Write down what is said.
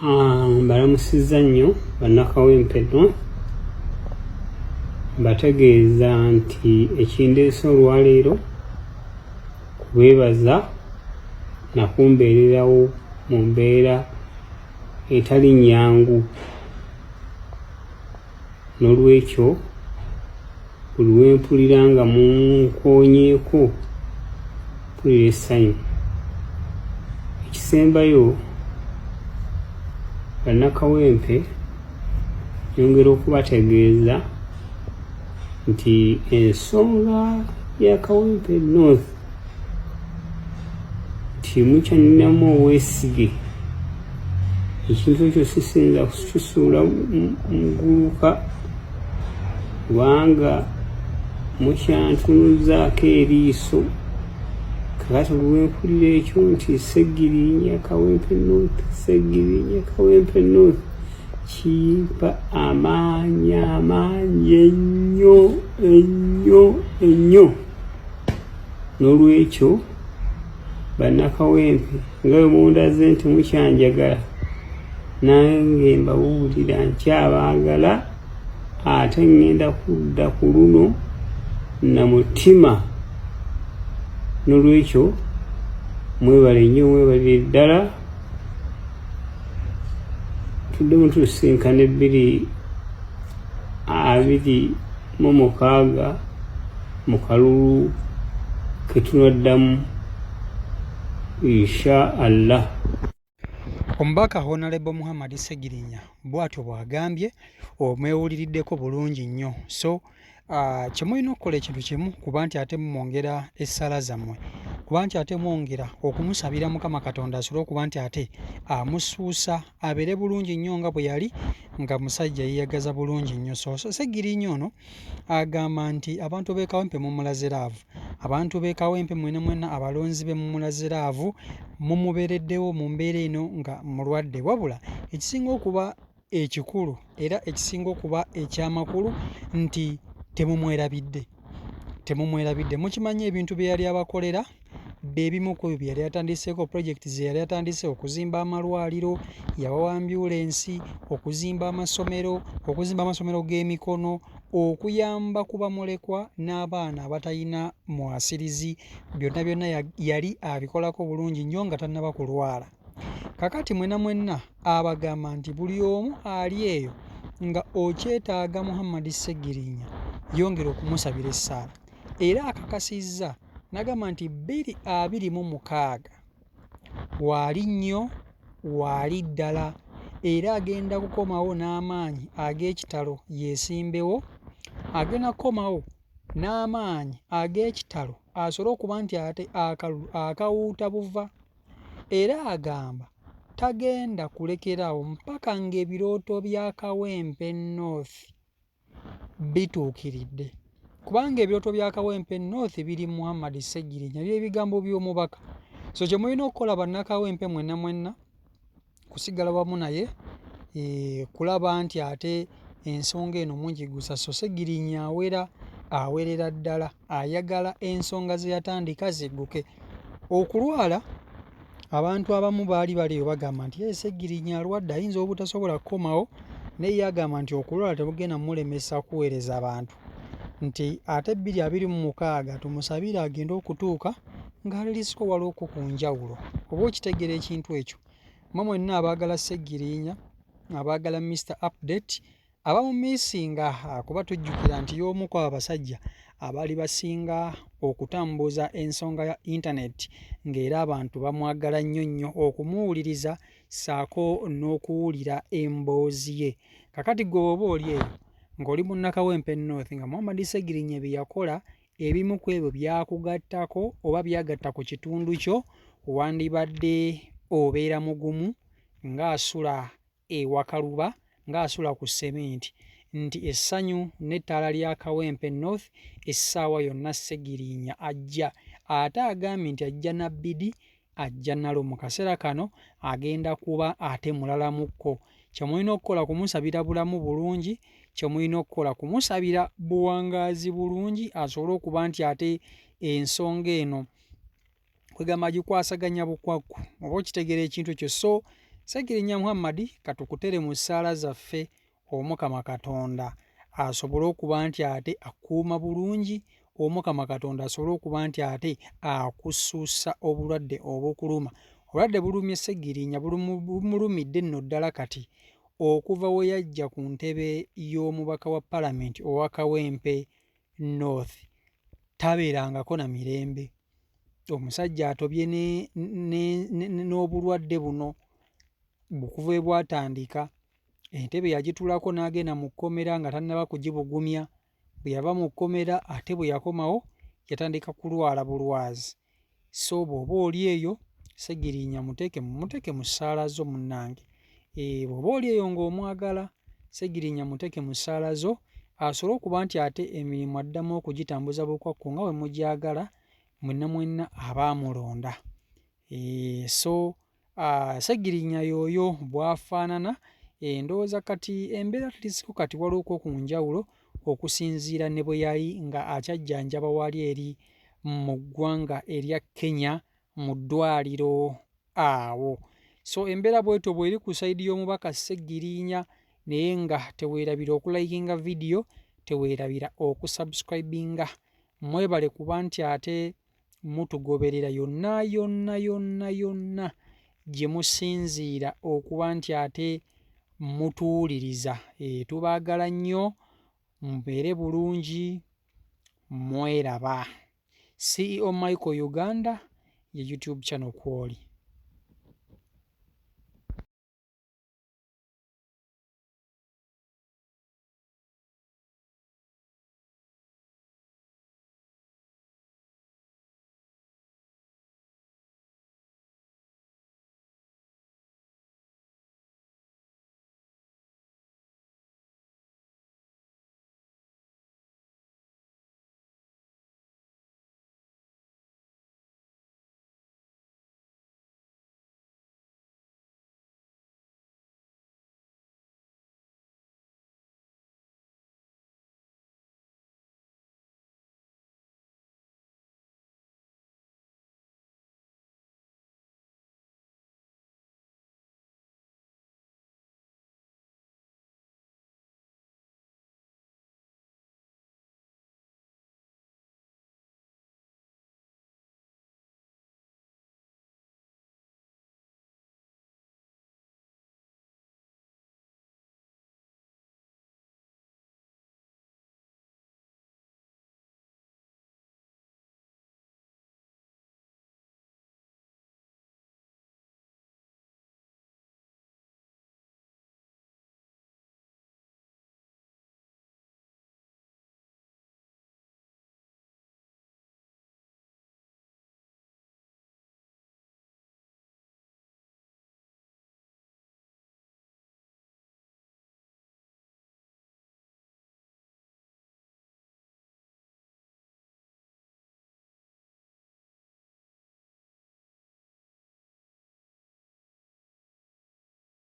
Mbalamusizza nnyo bannakawempe eno, mbategeeza nti ekindeese olwaleero kubeebaza nakumbeererawo mu mbeera etali nnyangu, n'olwekyo buli wempulira nga munkoonyeeko mpulira essanyu. Ekisembayo bannakawempe nyongera okubategeeza nti ensonga ya Kawempe North nti mukyanninamu obwesige, ekintu ekyo sisinza kukisuula muguluka kubanga mukyantunuzaako eriiso. Kakati olwempulira ekyo nti Sseggirinya Kawempe North, Sseggirinya Kawempe North, kimpa amaanyi ennyo ennyo ennyo. N'olwekyo bannakawempe nga bwe mundaze nti mukyanjagala, nange mbabuulira nkyabaagala, ate ngenda kudda ku luno na mutima. N'olwekyo mwebale nnyo, mwebalire ddala. Tuddemu tusinkana 2026 mu kalulu ke tunaddamu insha Allah. Omubaka Honorable Muhammad Sseggirinya bw'atyo bw'agambye, omwewuliriddeko bulungi nnyo. So kyemulina okukola ekintu kimu, kuba nti ate mwongera essala zammwe, kuba nti ate mwongera okumusabira Mukama Katonda asobole okuba nti ate amusuusa abeere bulungi nnyo nga bwe yali nga musajja yeeyagaza bulungi nnyo. So Sseggirinya ono agamba nti abantu b'e Kawempe mumulaze laavu, abantu b'e Kawempe mwena abalonzi be mumulaze laavu, mumubeereddewo mu mbeera eno nga mulwadde. Wabula ekisinga okuba ekikulu era ekisinga okuba ekyamakulu nti temumwerabidde. Mukimanyi ebintu bye yali abakolera beebimu ku bye yali atandiseeko, projekiti ze yali atandise: okuzimba amalwaliro, yabawa ambyulensi, okuzimba amasomero g'emikono, okuyamba ku bamulekwa n'abaana abatalina mwasirizi. Byonna yali abikolako bulungi nnyo nga tannaba kulwala. Kakati mwenna abagamba nti buli omu ali eyo nga okyetaaga Muhammad Sseggirinya, yongera okumusabira essaala. Era akakasizza n'agamba nti 2026 waali nnyo, waali ddala, era agenda kukomawo n'amaanyi ag'ekitalo yeesimbewo, agenda kukomawo n'amaanyi ag'ekitalo asobole okuba nti ate akawuuta buva. Era agamba tagenda kulekeraawo mpaka ng'ebirooto bya Kawempe North bituukiridde, kubanga ebirooto bya Kawempe North biri Muhammad Sseggirinya, by'ebigambo by'omubaka. So kye mulina okukola bannakawempe mwenna kusigala wamu naye, kulaba nti ate ensonga eno mugigusa. So Sseggirinya awerera ddala, ayagala ensonga ze yatandika zigguke. Okulwala, abantu abamu baali baliyo bagamba nti Sseggirinya alwadde, ayinza obutasobola kukomawo, naye ye agamba nti okulwala temugenda mulemesa kuweereza abantu, nti ate 2026 tumusabire agende okutuuka ng'alerisiko waliwo ku njawulo. Oba okitegeera ekintu ekyo? Mmwe mwenna abaagala Sseggirinya, abaagala Mr Update, abamumiisinga, kuba tujjukira nti y'omu ku abasajja abaali basinga okutambuza ensonga ya intaneti, ng'era abantu bamwagala nnyo okumuwuliriza ssaako n'okuwulira emboozi ye. Kakati gwe oba oli eyo ng'oli munnakawempe North nga Muhammad Sseggirinya bye yakola ebimu ku ebyo byakugattako oba byagatta ku kitundu kyo, wandibadde obeera mugumu ng'asula ewakaluba, ng'asula ku sementi, nti essanyu n'ettaala lya Kawempe North essaawa yonna Sseggirinya ajja. Ate agambye nti ajja na bbidi, ajja nalo. Mu kaseera kano agenda kuba ate mulalamukko. Kyemulina okukola kumusabira bulamu bulungi, kyemulina okukola kumusabira buwangaazi bulungi, asobole okuba nti ate ensonga eno kwegamba gikwasaganya bukwakku, oba okitegeera ekintu ekyo. So Sseggirinya Muhammad katukutere mu ssaala zaffe Omukama Katonda asobole okuba nti ate akuuma bulungi, Omukama Katonda asobole okuba nti ate akusuusa obulwadde obukuluma. Obulwadde bulumye Sseggirinya, bumulumidde nno ddala kati okuva we yajja ku ntebe y'omubaka wa Paalamenti owa Kawempe North tabeerangako na mirembe. Omusajja atobye n'obulwadde buno okuva we bwatandika. Entebe yagitulako n'agenda mu kkomera nga tannaba kugibugumya. Bwe yava mu kkomera ate bwe yakomawo yatandika kulwala bulwazi. So bw'oba oli eyo Sseggirinya muteeke mu ssaala zo munnange. Bw'oba oli eyo ng'omwagala Sseggirinya muteeke mu ssaala zo asobole okuba nti ate emirimu addamu okugitambuza bukwakku nga bwe mugyagala mwenna abaamulonda. So Sseggirinya y'oyo bw'afaanana. Ndowooza kati embeera tulisiko kati waliwo ku njawulo okusinziira ne bwe yali nga akyajjanjaba wali eri mu ggwanga erya Kenya mu ddwaliro awo. So embeera bw'etyo bw'eri ku sayidi y'omubaka Sseggirinya, naye nga teweerabira okulayikinga vidiyo, teweerabira okusubscribinga. Mwebale kuba nti ate mutugoberera yonna gye musinziira okuba nti ate mutuwuliriza. Tubaagala nnyo, mubeere bulungi, mweraba. CEO Michael Uganda ye YouTube channel kw'oli.